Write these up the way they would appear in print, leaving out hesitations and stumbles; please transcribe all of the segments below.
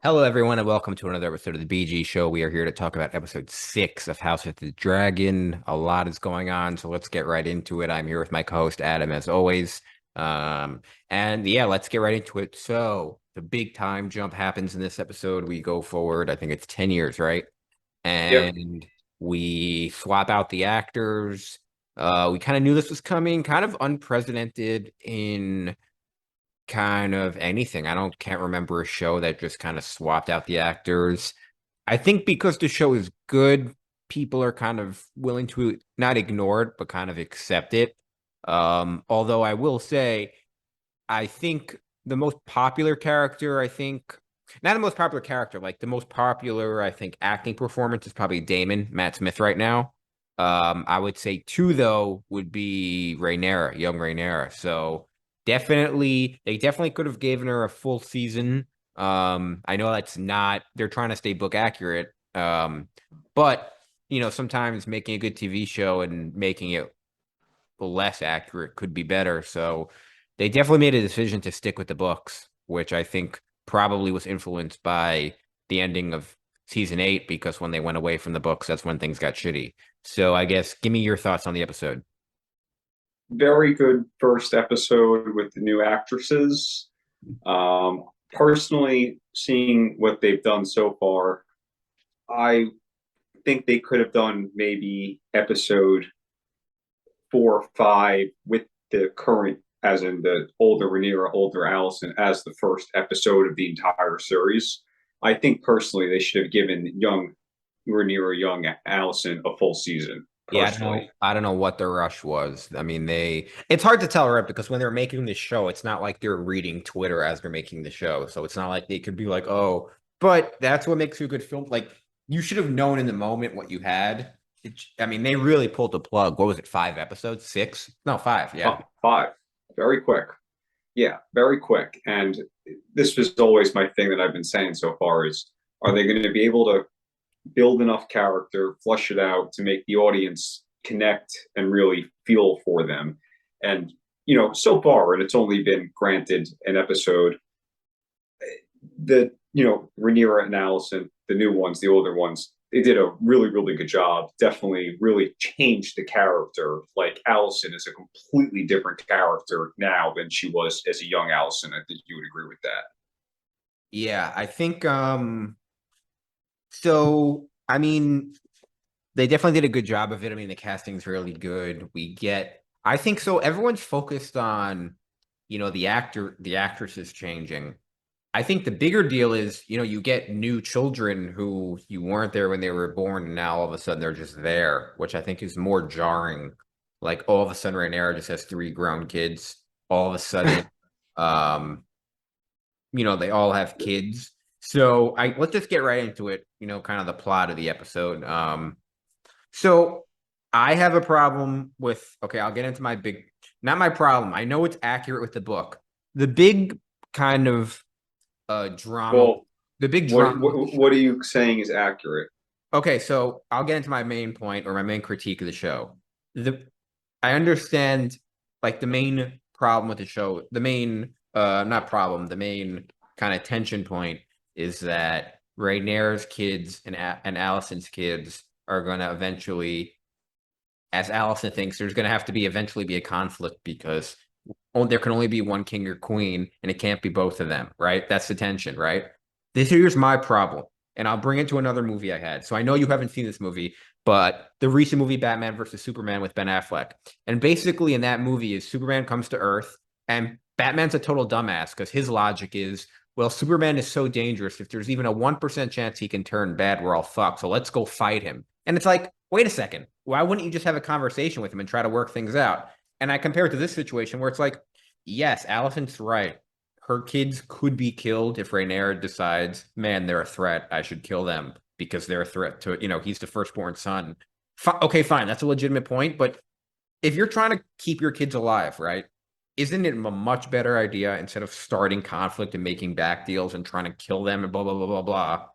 Hello, everyone, and welcome to another episode of the BG Show. We are here to talk about episode 6 of House of the Dragon. A lot is going on, so let's get right into it. I'm here with my co-host Adam, as always. And yeah, let's get right into it. So the big time jump happens in this episode. We go forward, I think it's 10 years, right? Yep. And we swap out the actors. We kind of knew this was coming, kind of unprecedented in kind of anything. I don't can't remember a show that just kind of swapped out the actors. I think because the show is good, people are kind of willing to not ignore it, but kind of accept it. Although I will say, I think the most popular character, I think, not the most popular character, like the most popular, I think, acting performance is probably Damon, Matt Smith right now. I would say two, though, would be Rhaenyra, young Rhaenyra. So they definitely could have given her a full season. I know that's not, they're trying to stay book accurate. But, sometimes making a good TV show and making it less accurate could be better. So they definitely made a decision to stick with the books, which I think probably was influenced by the ending of season 8, because when they went away from the books, that's when things got shitty. So I guess give me your thoughts on the episode. Very good first episode with the new actresses. Personally, seeing what they've done so far, I think they could have done maybe episode 4 or 5 with the current, as in the older Rhaenyra, older Alicent, as the first episode of the entire series. I think personally they should have given young Rhaenyra, young Alicent a full season. Yeah, Personally, I don't know what the rush was. I mean, it's hard to tell, right? Because when they're making the show, it's not like they're reading Twitter as they're making the show. So it's not like they could be like, oh, but that's what makes you a good film. Like, you should have known in the moment what you had. I mean, they really pulled the plug. What was it, 5 episodes? 6? No, 5. Yeah. 5, very quick. Yeah, very quick. And this was always my thing that I've been saying so far is, are they going to be able to build enough character, flush it out to make the audience connect and really feel for them? And, so far, and it's only been granted an episode, Rhaenyra and Alicent, the new ones, the older ones, they did a really, really good job. Definitely really changed the character. Like Alicent is a completely different character now than she was as a young Alicent. I think you would agree with that. Yeah, I think so I mean, they definitely did a good job of it. I mean, the casting's really good. I think so. Everyone's focused on, the actress is changing. I think the bigger deal is, you get new children who you weren't there when they were born, and now all of a sudden they're just there, which I think is more jarring. Like all of a sudden, Rhaenyra just has 3 grown kids. All of a sudden, um, they all have kids. So let's just get right into it, kind of the plot of the episode. So I have a problem with, okay, I'll get into not my problem. I know it's accurate with the book. The big kind of drama, Well, the big what, drama. what what are you saying is accurate? Okay, so I'll get into my main point or my main critique of the show. I understand like the main problem with the show, the main not problem, the main kind of tension point is that Rhaenyra's kids and Alicent's kids are going to eventually, as Alicent thinks, there's going to have to be eventually be a conflict because there can only be one king or queen, and it can't be both of them, right? That's the tension, right? Here's my problem, and I'll bring it to another movie I had. So I know you haven't seen this movie, but the recent movie Batman versus Superman with Ben Affleck, and basically in that movie is Superman comes to Earth, and Batman's a total dumbass because his logic is, well, Superman is so dangerous. If there's even a 1% chance he can turn bad, we're all fucked. So let's go fight him. And it's like, wait a second. Why wouldn't you just have a conversation with him and try to work things out? And I compare it to this situation where it's like, yes, Allison's right. Her kids could be killed if Rhaenyra decides, man, they're a threat. I should kill them because they're a threat to, he's the firstborn son. Okay, fine. That's a legitimate point. But if you're trying to keep your kids alive, right? Isn't it a much better idea instead of starting conflict and making back deals and trying to kill them and blah, blah, blah, blah, blah?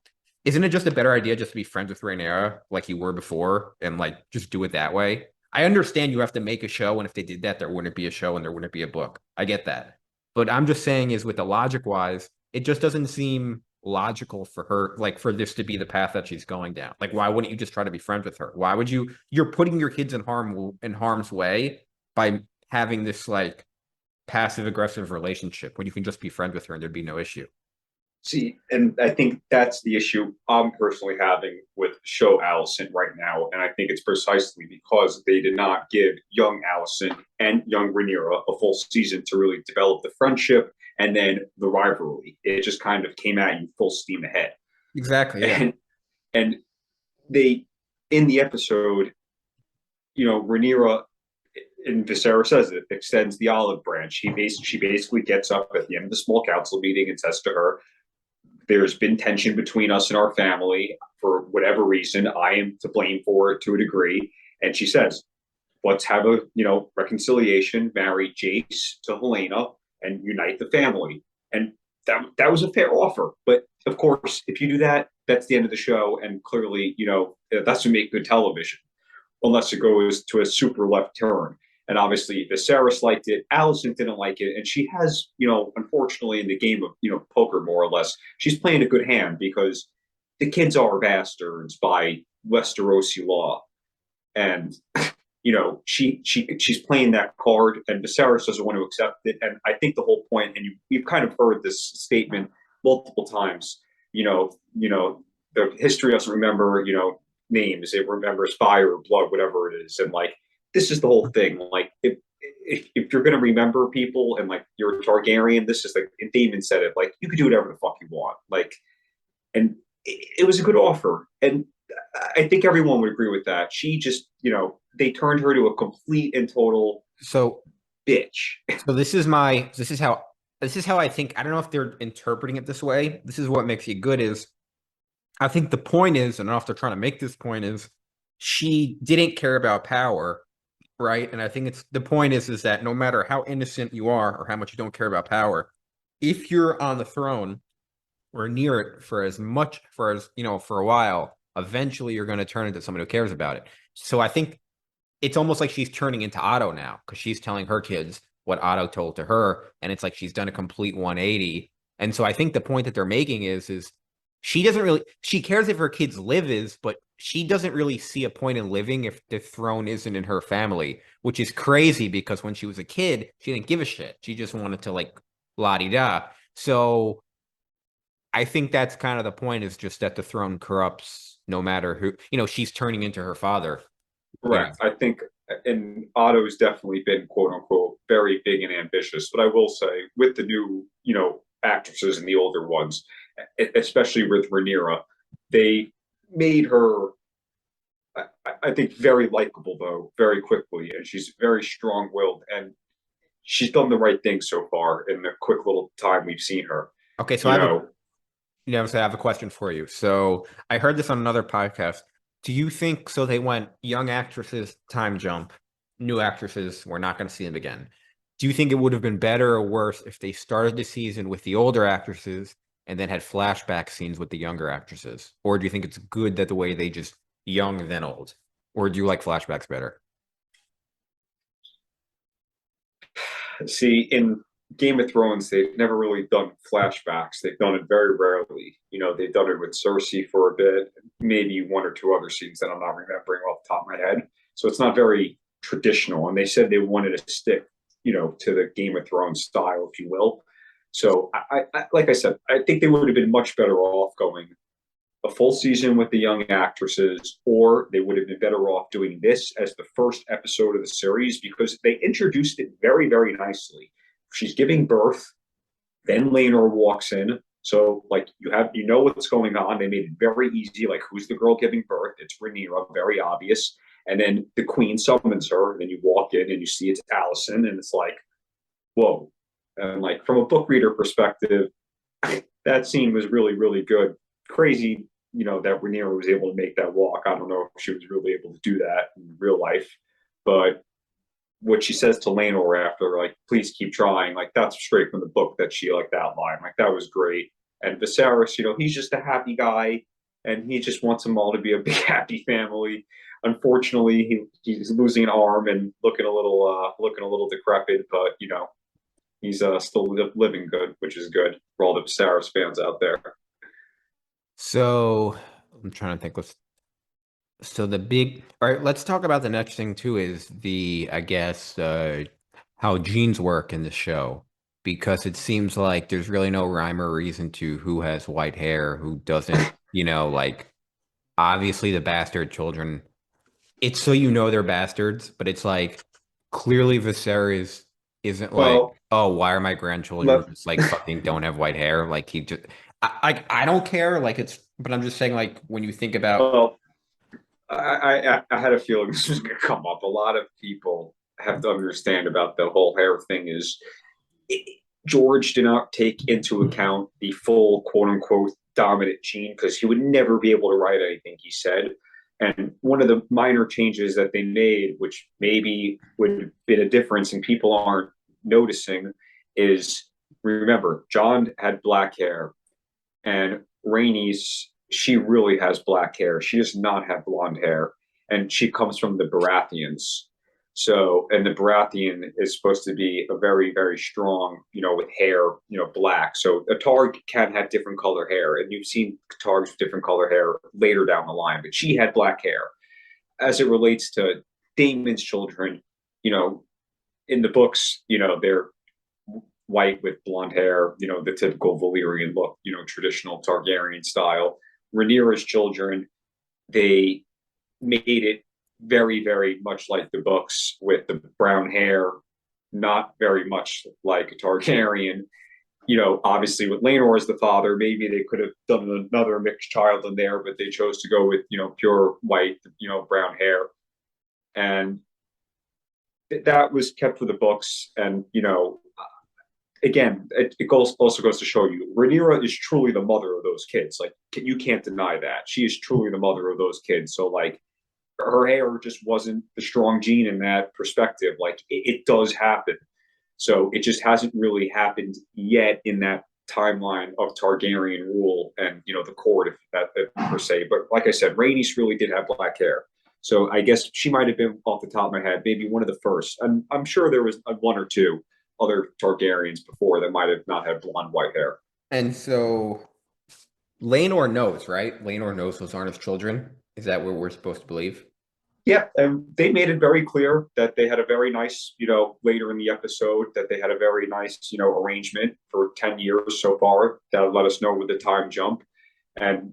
Isn't it just a better idea just to be friends with Rhaenyra like you were before and like just do it that way? I understand you have to make a show, and if they did that, there wouldn't be a show and there wouldn't be a book. I get that. But I'm just saying is with the logic wise, it just doesn't seem logical for her, like for this to be the path that she's going down. Like, why wouldn't you just try to be friends with her? Why would you? You're putting your kids in harm's way by having this like passive aggressive relationship when you can just be friends with her and there'd be no issue. See, and I think that's the issue I'm personally having with show Allison right now. And I think it's precisely because they did not give young Allison and young Rhaenyra a full season to really develop the friendship and then the rivalry. It just kind of came at you full steam ahead. Exactly. Yeah. And they in the episode, Rhaenyra and Viserys says it extends the olive branch. She basically gets up at the end of the small council meeting and says to her, there's been tension between us and our family for whatever reason. I am to blame for it to a degree. And she says, let's have a reconciliation, marry Jace to Helena and unite the family. And that was a fair offer. But of course, if you do that, that's the end of the show. And clearly, that's to make good television, unless it goes to a super left turn. And obviously, Viserys liked it. Allison didn't like it. And she has, unfortunately, in the game of, poker, more or less, she's playing a good hand because the kids are bastards by Westerosi law. And, she's playing that card, and Viserys doesn't want to accept it. And I think the whole point, and we've kind of heard this statement multiple times, the history doesn't remember, names. It remembers fire or blood, whatever it is. And like, this is the whole thing. Like, if you're going to remember people and like you're a Targaryen, this is like, and Damon said it, like, you could do whatever the fuck you want. Like, and it was a good offer. And I think everyone would agree with that. She just, they turned her to a complete and total So bitch. So this is how I think. I don't know if they're interpreting it this way. This is what makes it good is I think the point is, and I don't know if they're trying to make this point is she didn't care about power, right? And I think it's the point is that no matter how innocent you are or how much you don't care about power, if you're on the throne or near it for a while, eventually you're going to turn into someone who cares about it. So I think it's almost like she's turning into Otto now because she's telling her kids what Otto told to her, and it's like she's done a complete 180. And so I think the point that they're making is she cares if her kids live but she doesn't really see a point in living if the throne isn't in her family, which is crazy because when she was a kid, she didn't give a shit. She just wanted to like la di da. So I think that's kind of the point is just that the throne corrupts no matter who, she's turning into her father. Correct. I think, and Otto's definitely been quote unquote very big and ambitious. But I will say, with the new, actresses and the older ones, especially with Rhaenyra, they made her, I think, very likable though, very quickly, and she's very strong-willed, and she's done the right thing so far in the quick little time we've seen her. Okay, so You know, so I have a question for you. So I heard this on another podcast. Do you think so? They went young actresses time jump, new actresses. We're not going to see them again. Do you think it would have been better or worse if they started the season with the older actresses and then had flashback scenes with the younger actresses? Or do you think it's good that the way they just young then old? Or do you like flashbacks better? see, in Game of Thrones, they've never really done flashbacks. They've done it very rarely. They've done it with Cersei for a bit, maybe one or two other scenes that I'm not remembering off the top of my head. So it's not very traditional. And they said they wanted to stick, to the Game of Thrones style, if you will. So like I said, I think they would have been much better off going a full season with the young actresses, or they would have been better off doing this as the first episode of the series because they introduced it very, very nicely. She's giving birth, then Laenor walks in. So, like, you know what's going on. They made it very easy. Like, who's the girl giving birth? It's Rhaenyra, very obvious. And then the queen summons her, and then you walk in and you see it's Allison, and it's like, whoa. And like from a book reader perspective, that scene was really, really good. Crazy, that Rhaenyra was able to make that walk. I don't know if she was really able to do that in real life, but what she says to Laenor after, like, please keep trying, like that's straight from the book that she like that line. Like that was great. And Viserys, he's just a happy guy and he just wants them all to be a big happy family. Unfortunately, he's losing an arm and looking a little decrepit, but he's still living good, which is good for all the Viserys fans out there. So I'm trying to think. So the big, all right, let's talk about the next thing too is I guess, how genes work in the show. Because it seems like there's really no rhyme or reason to who has white hair, who doesn't, like obviously the bastard children. It's so they're bastards, but it's like clearly Viserys isn't like, Well, oh, why are my grandchildren let, just like fucking don't have white hair? Like he just, I don't care. Like but I'm just saying, like when you think about, well, I had a feeling this was going to come up. A lot of people have to understand about the whole hair thing is it, George did not take into account the full quote unquote dominant gene because he would never be able to write anything he said. And one of the minor changes that they made, which maybe would have been a difference and people aren't noticing, is remember, John had black hair and Rhaenys, she really has black hair. She does not have blonde hair, and she comes from the Baratheons. So, and the Baratheon is supposed to be a very, very strong, with hair, black. So a Targ can have different color hair, and you've seen Targs with different color hair later down the line. But she had black hair. As it relates to Daemon's children, you know, in the books, they're white with blonde hair, the typical Valyrian look, traditional Targaryen style. Rhaenyra's children, they made it very, very much like the books with the brown hair, not very much like a Targaryen. Obviously with Laenor as the father, maybe they could have done another mixed child in there, but they chose to go with, pure white, brown hair. And that was kept for the books. And, again, it also goes to show you, Rhaenyra is truly the mother of those kids. Like, you can't deny that. She is truly the mother of those kids. So, like, her hair just wasn't the strong gene in that perspective. Like, it does happen. So it just hasn't really happened yet in that timeline of Targaryen rule and, the court, if per se. But like I said, Rhaenys really did have black hair. So I guess she might have been, off the top of my head, maybe one of the first. And I'm sure there was one or two other Targaryens before that might have not had blonde white hair. and so Laenor knows, right? Laenor knows those aren't his children. Is that what we're supposed to believe? Yeah, and they made it very clear that they had a very nice, later in the episode, that they had a very nice, arrangement for 10 years so far that let us know with the time jump. And,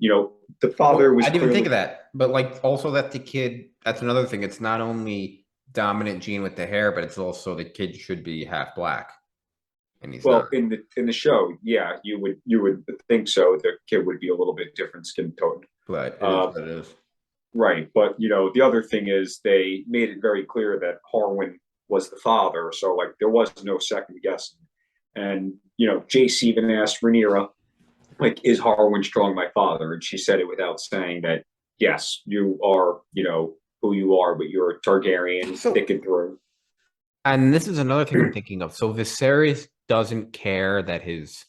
the father Well, was I didn't even think clearly, of that. But like also that the kid, that's another thing. It's not only dominant gene with the hair, but it's also the kid should be half black. And he's not. well, in the show, yeah, you would think so. The kid would be a little bit different skin tone. But it is Uh, what it is. right. But, the other thing is they made it very clear that Harwin was the father. So, like, there was no second guessing. And, Jace even asked Rhaenyra, like, is Harwin Strong my father? And she said it without saying that, yes, you are, who you are, but you're a Targaryen So, thick and through. and this is another thing I'm thinking of. So Viserys doesn't care that his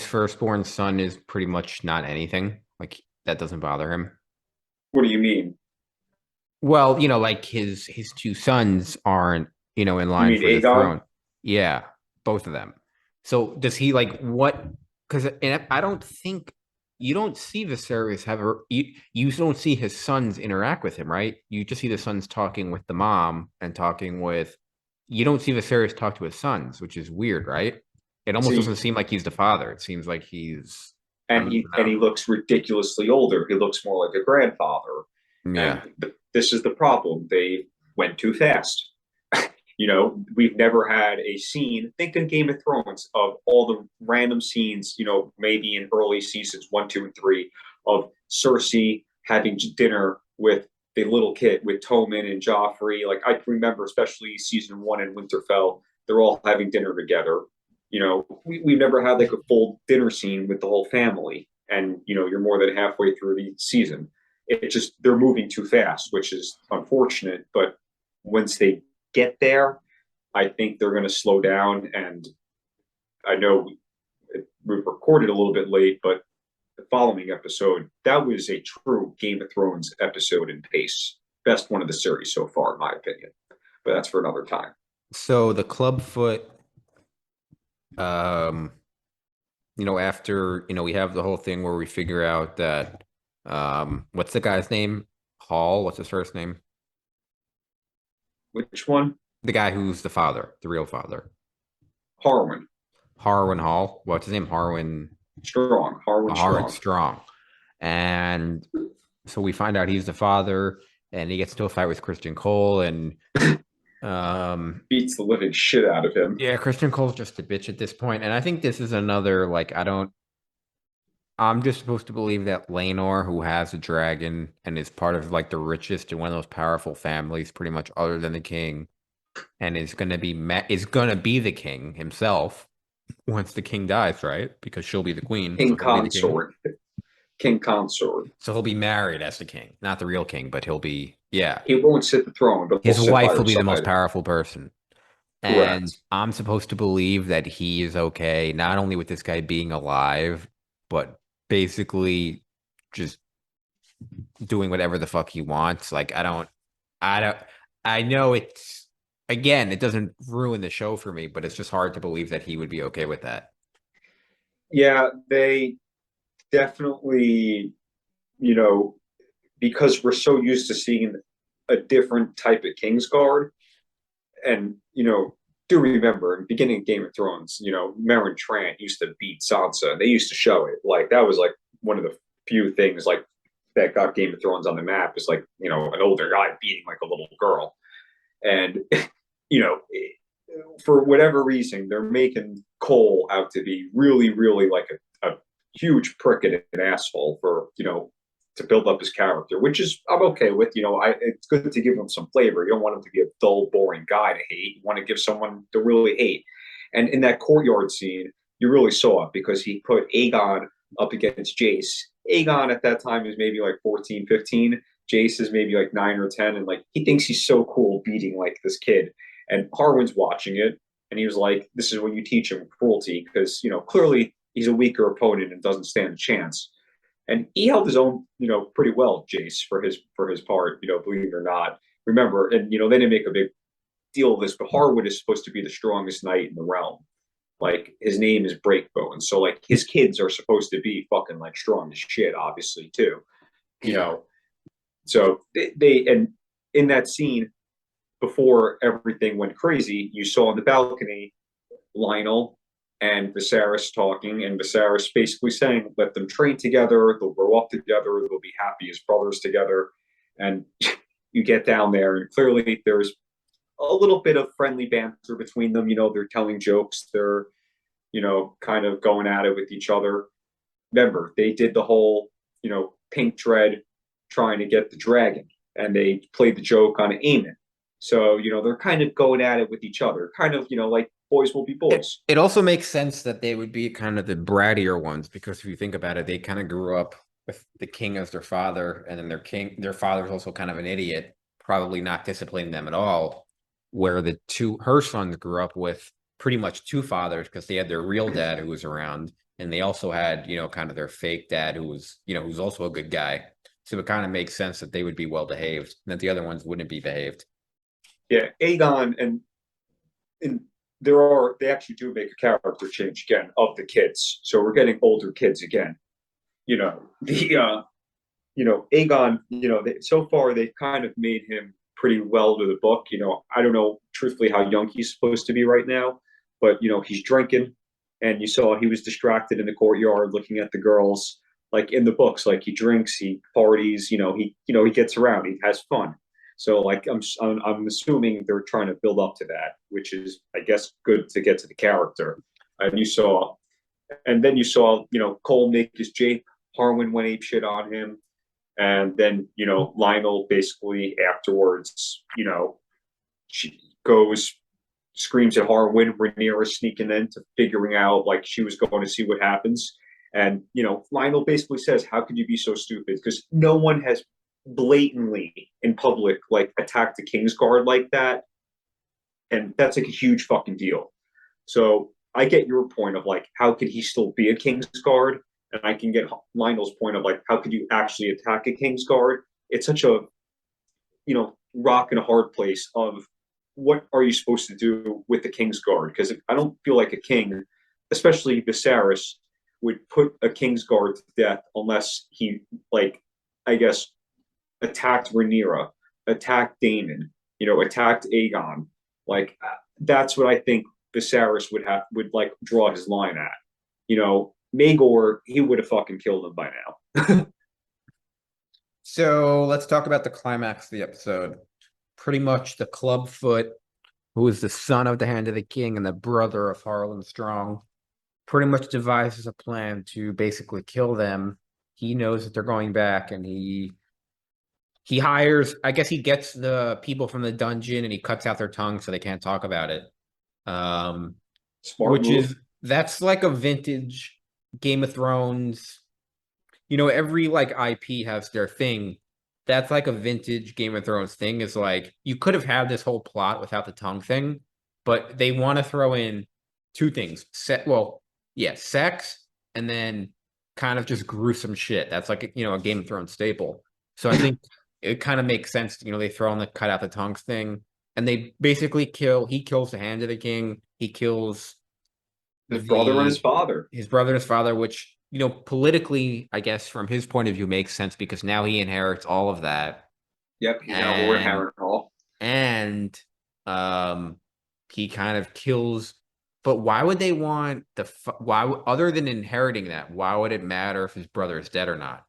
firstborn son is pretty much not anything. Like that doesn't bother him. What do you mean? Well, like his two sons aren't, in You line mean for the Aegon? throne. Yeah, both of them. So does he like what? Because I don't think you don't see Viserys you don't see his sons interact with him, right? You just see the sons talking with the mom and talking with. You don't see Viserys talk to his sons, which is weird, right? It almost See, doesn't seem like he's the father. It seems like he's. and I'm he looks ridiculously older. He looks more like a grandfather. yeah. And this is the problem. They went too fast. We've never had a scene. Think in Game of Thrones of all the random scenes, maybe in early seasons 1, 2, and 3 of Cersei having dinner with the little kid with Tommen and Joffrey. Like I can remember, especially season 1 in Winterfell, they're all having dinner together. We've never had like a full dinner scene with the whole family, and you're more than halfway through the season. It just they're moving too fast, which is unfortunate. But once they get there, I think they're going to slow down. And I know we've recorded a little bit late, but the following episode, that was a true Game of Thrones episode in pace. Best one of the series so far, in my opinion. But that's for another time. So the Clubfoot, um, after, we have the whole thing where we figure out that, what's the guy's name? Hall, what's his first name? Which one? The guy who's the father, the real father. Harwin. Harwin Hall. What's his name? Harwin. Strong. Harwin Harwin Strong. Strong. And so we find out he's the father, and he gets into a fight with Christian Cole, and Beats the living shit out of him. yeah, Christian Cole's just a bitch at this point. And I think this is another, like, I'm just supposed to believe that Laenor, who has a dragon and is part of like the richest and one of those powerful families, pretty much other than the king, and is gonna be the king himself once the king dies, right? Because she'll be the queen, so King he'll be the king. consort. King consort. So he'll be married as the king, not the real king, but he'll be, yeah. He won't sit the throne, but His he'll sit by wife her will be the most side. powerful person. And Correct. I'm supposed to believe that he is okay, not only with this guy being alive, but basically just doing whatever the fuck he wants. Like, I don't, I know it's, again, it doesn't ruin the show for me, but it's just hard to believe that he would be okay with that. Yeah, they definitely, you know, because we're so used to seeing a different type of Kingsguard, and do remember in the beginning of Game of Thrones, Meryn Trant used to beat Sansa. They used to show it. Like that was like one of the few things like that got Game of Thrones on the map is like, an older guy beating like a little girl. And you know, for whatever reason, they're making Cole out to be really, really like a huge prick and an asshole for, to build up his character, which is I'm okay with. It's good to give him some flavor. You don't want him to be a dull, boring guy to hate. You want to give someone to really hate. And in that courtyard scene, you really saw it because he put Aegon up against Jace. Aegon at that time is maybe like 14, 15. Jace is maybe like 9 or 10. And like he thinks he's so cool beating like this kid. And Harwin's watching it. And he was like, this is when you teach him cruelty because, clearly he's a weaker opponent and doesn't stand a chance. And he held his own, pretty well, Jace, for his part, believe it or not. Remember, and they didn't make a big deal of this, but Harwood is supposed to be the strongest knight in the realm. Like his name is Breakbone, so like his kids are supposed to be fucking like strong as shit, obviously too. You know, so they and in that scene before everything went crazy, you saw on the balcony Lionel and Viserys talking, and Viserys basically saying, "Let them train together. They'll grow up together. They'll be happy as brothers together." And you get down there, and clearly there's a little bit of friendly banter between them. They're telling jokes. They're, kind of going at it with each other. Remember, they did the whole, Pink Dread trying to get the dragon, and they played the joke on Aemon. So, they're kind of going at it with each other, kind of, like boys will be boys. It also makes sense that they would be kind of the brattier ones because if you think about it, they kind of grew up with the king as their father, and then their father's also kind of an idiot, probably not disciplining them at all. Where her sons grew up with pretty much two fathers because they had their real dad who was around, and they also had, kind of their fake dad who was, who's also a good guy. So it kind of makes sense that they would be well behaved and that the other ones wouldn't be behaved. Yeah, Aegon and they actually do make a character change again of the kids. So we're getting older kids again. Aegon, so far they've kind of made him pretty well to the book. I don't know truthfully how young he's supposed to be right now, but he's drinking, and you saw he was distracted in the courtyard looking at the girls. Like in the books, like he drinks, he parties, he gets around, he has fun. So like I'm assuming they're trying to build up to that, which is I guess good to get to the character. And then you saw Cole make his jape. Harwin went ape shit on him. And then, Lionel basically afterwards, she goes, screams at Harwin. Rhaenyra sneaking in to figuring out like she was going to see what happens. And, Lionel basically says, how could you be so stupid? Because no one has blatantly in public like attacked the Kingsguard like that. And that's like a huge fucking deal. So I get your point of like, how could he still be a Kingsguard? And I can get Lionel's point of like, how could you actually attack a Kingsguard? It's such a, rock and a hard place of what are you supposed to do with the Kingsguard? Because I don't feel like a king, especially Viserys, would put a Kingsguard to death unless he, like, I guess, attacked Rhaenyra, attacked Daemon, attacked Aegon. Like that's what I think Viserys would like draw his line at. Maegor, he would have fucking killed him by now. So let's talk about the climax of the episode. Pretty much the Clubfoot, who is the son of the Hand of the King and the brother of Harlan Strong, pretty much devises a plan to basically kill them. He knows that they're going back, and he hires, I guess he gets the people from the dungeon and he cuts out their tongue so they can't talk about it. Smart Which move. is that's like a vintage Game of Thrones. Every like IP has their thing. That's like a vintage Game of Thrones thing. Is like you could have had this whole plot without the tongue thing, but they want to throw in two things. Sex and then kind of just gruesome shit. That's like a Game of Thrones staple. So I think it kind of makes sense. They throw in the cut out the tongues thing, and they basically he kills the Hand of the King. He kills His brother and his the father. his brother and his father, which politically, I guess from his point of view makes sense because now he inherits all of that, Yep, he's now Lord and Harrenhal. and um he kind of kills. But why would they want why other than inheriting that? Why would it matter if his brother is dead or not?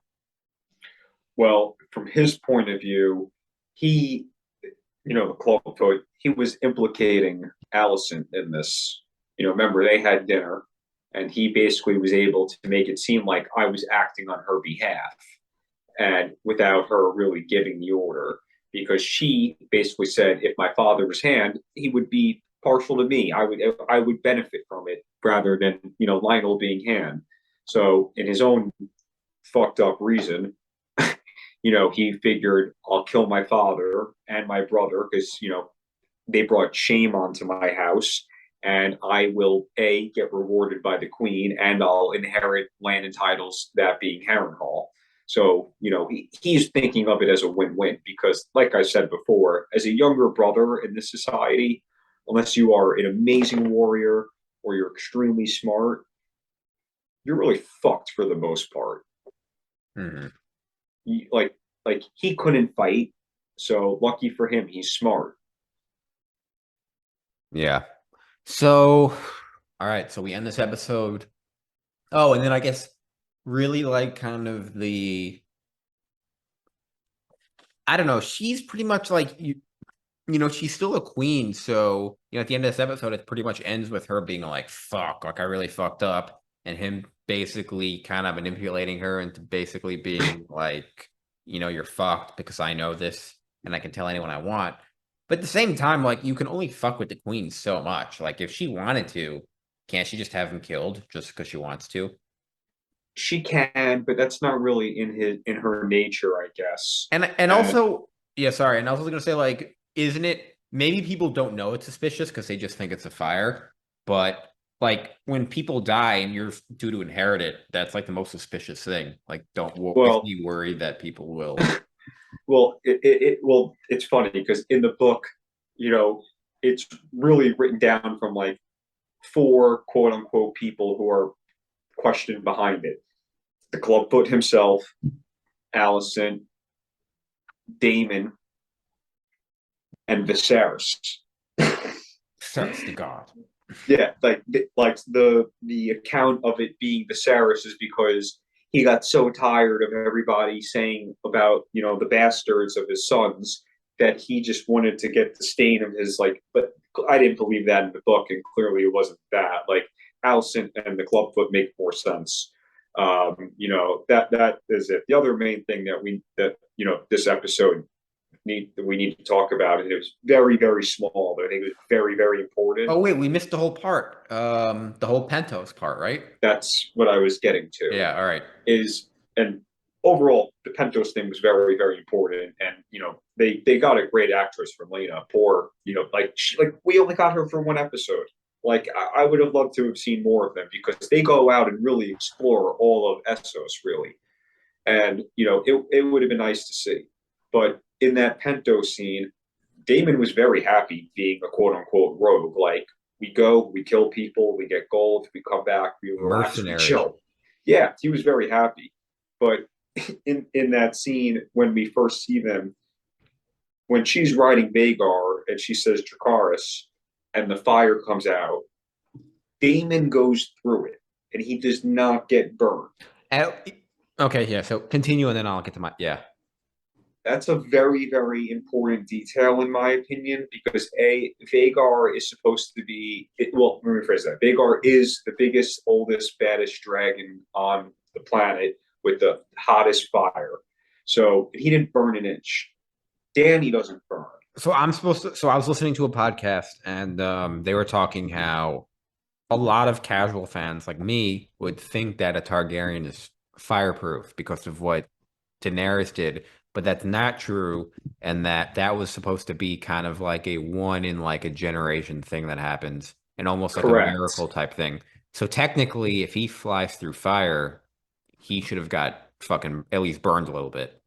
Well, from his point of view, he, the Clawfoot, he was implicating Alicent in this. Remember they had dinner, and he basically was able to make it seem like I was acting on her behalf, and without her really giving the order, because she basically said if my father was Hand, he would be partial to me. I would benefit from it rather than Lionel being Hand. So in his own fucked up reason, he figured I'll kill my father and my brother because, they brought shame onto my house, and I will get rewarded by the queen, and I'll inherit land and titles, that being Harrenhal. So, he's thinking of it as a win-win because, like I said before, as a younger brother in this society, unless you are an amazing warrior or you're extremely smart, you're really fucked for the most part. Mhm. Like he couldn't fight, so lucky for him, he's smart. Yeah. So, all right. So we end this episode. Oh, and then I guess really like kind of I don't know. She's pretty much like she's still a queen. So, at the end of this episode, it pretty much ends with her being like, fuck, like I really fucked up. And him basically kind of manipulating her into basically being like, you're fucked because I know this and I can tell anyone I want. But at the same time, like you can only fuck with the queen so much. Like if she wanted to, can't she just have him killed just because she wants to? She can, but that's not really in her nature, I guess. And And also, yeah, sorry. And I was gonna say, like, isn't it maybe people don't know it's suspicious because they just think it's a fire, but like when people die and you're due to inherit it, that's like the most suspicious thing. Like, is well, he worried that people will? it's funny because in the book, you know, it's really written down from like four quote unquote people who are questioned behind it. The Clubfoot himself, Alicent, Daemon, and Viserys. Starts to God. Yeah, like the account of it being Viserys is because he got so tired of everybody saying about the bastards of his sons that he just wanted to get the stain of his like. But I didn't believe that in the book, and clearly it wasn't that. Like Alicent and the Clubfoot make more sense. That is it. The other main thing that this episode we need to talk about, and it was very very small, but I think it was very very important. Oh wait, we missed the whole part. The whole Pentos part, right? That's what I was getting to. Yeah. All right. Is and overall the Pentos thing was very very important, and they got a great actress from Lena. Poor, like we only got her for one episode. Like I would have loved to have seen more of them because they go out and really explore all of Essos really, and it would have been nice to see. But in that Pento scene, Damon was very happy being a quote unquote rogue. Like we go, we kill people, we get gold, we come back, we relax, we Mercenary. chill. Yeah, he was very happy. But in that scene when we first see them, when she's riding Vagar and she says Dracarys, and the fire comes out, Damon goes through it and he does not get burned. Uh, Okay, yeah. So continue, and then I'll get to my yeah. That's a very, very important detail in my opinion, because A, Vagar is supposed to be well, let me rephrase that. Vagar is the biggest, oldest, baddest dragon on the planet with the hottest fire. So he didn't burn an inch. Danny doesn't burn. So I'm supposed to. So I was listening to a podcast, and they were talking how a lot of casual fans like me would think that a Targaryen is fireproof because of what Daenerys did, but that's not true, and that was supposed to be kind of like a one in like a generation thing that happens, and almost like a Correct. miracle type thing. So technically, if he flies through fire, he should have got fucking at least burned a little bit.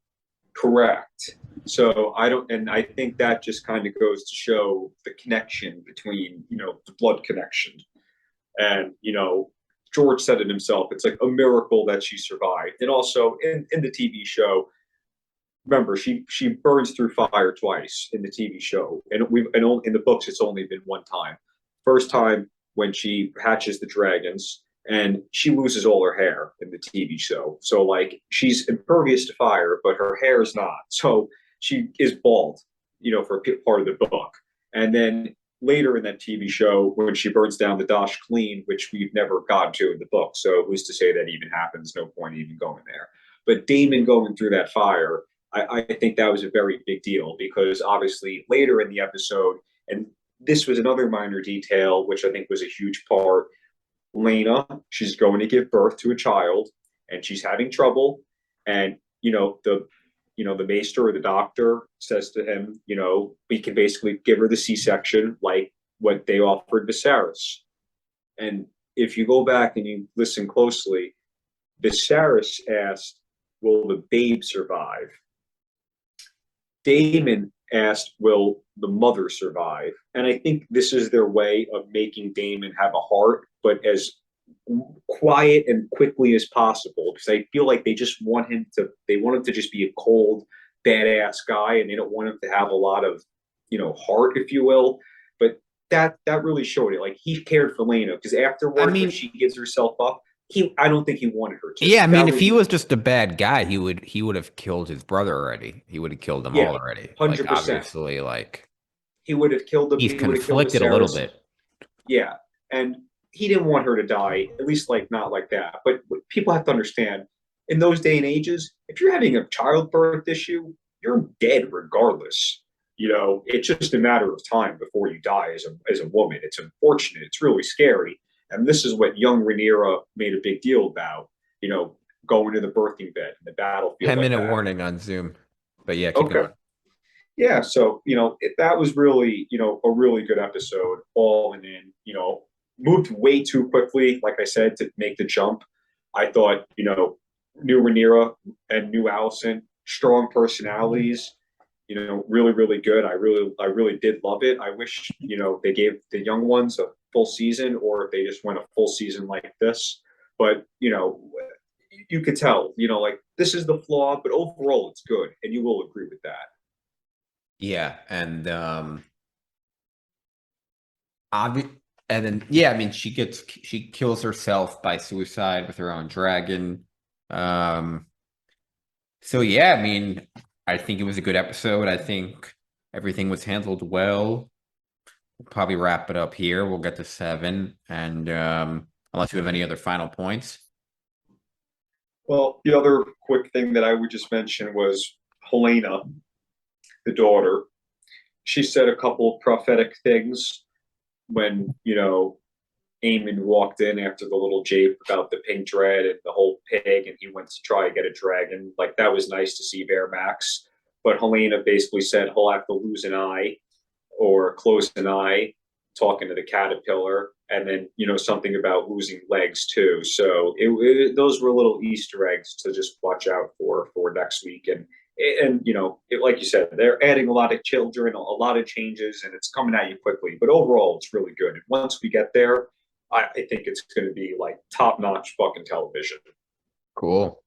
Correct. So I don't, and I think that just kind of goes to show the connection between, the blood connection. And, George said it himself. It's like a miracle that she survived. And also in the TV show, remember she burns through fire twice in the TV show, and in the books it's only been one time. First time when she hatches the dragons, and she loses all her hair in the TV show. So like she's impervious to fire, but her hair is not. So she is bald, for part of the book. And then later in that TV show, when she burns down the Dosh Clean, which we've never gotten to in the book, so who's to say that even happens? No point even going there. But Damon going through that fire, I think that was a very big deal, because obviously later in the episode, and this was another minor detail, which I think was a huge part. Lena, she's going to give birth to a child, and she's having trouble. And the maester or the doctor says to him, we can basically give her the C-section like what they offered Viserys. And if you go back and you listen closely, Viserys asked, "Will the babe survive?" Damon asked, "Will the mother survive?" And I think this is their way of making Damon have a heart, but as quiet and quickly as possible, because I feel like they just want him to, they want him to just be a cold, badass guy, and they don't want him to have a lot of, heart, if you will. But that really showed it. Like he cared for Lena, because I afterward, when mean, she gives herself up, I don't think he wanted her to. yeah, I mean, That if was, he was just a bad guy, he would have killed his brother already. He would have killed them yeah, all already. Like 100%. obviously, like He would have killed him. he's He would have killed conflicted a little Viserys. bit. Yeah, and he didn't want her to die, at least like not like that. But what people have to understand, in those day and ages, if you're having a childbirth issue, you're dead regardless. It's just a matter of time before you die as a woman. It's unfortunate. It's really scary. And this is what young Rhaenyra made a big deal about. You know, going to the birthing bed and the battlefield like 10-minute that. warning on Zoom. But yeah, keep Okay. going. Yeah, so that was really a really good episode, all in. Moved way too quickly, like I said, to make the jump. I thought new Rhaenyra and new Allison, strong personalities, really really good. I really did love it. I wish they gave the young ones a full season, or if they just went a full season like this. But you could tell, like this is the flaw, but overall it's good, and you will agree with that. Yeah, and obvi- and then yeah, I mean, she kills herself by suicide with her own dragon. Um, so yeah, I mean, I think it was a good episode. I think everything was handled well. We'll probably wrap it up here. We'll get to 7, and unless you have any other final points. Well, the other quick thing that I would just mention was Helena, the daughter. She said a couple of prophetic things when, Aemon walked in after the little jape about the pink dread and the whole pig, and he went to try and get a dragon. Like, that was nice to see Max. But Helena basically said he'll have to lose an eye or close an eye, talking to the caterpillar, and then something about losing legs too. So those were little Easter eggs to just watch out for next week. And like you said, they're adding a lot of children, a lot of changes, and it's coming at you quickly. But overall, it's really good. And once we get there, I think it's going to be like top notch fucking television. Cool.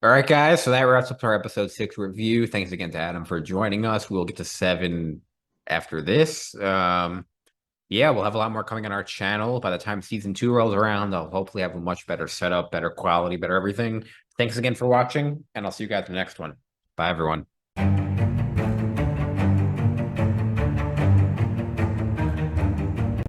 All right, guys. So that wraps up our episode 6 review. Thanks again to Adam for joining us. We'll get to 7 after this. Yeah, we'll have a lot more coming on our channel. By the time season 2 rolls around, I'll hopefully have a much better setup, better quality, better everything. Thanks again for watching, and I'll see you guys in the next one. Bye, everyone.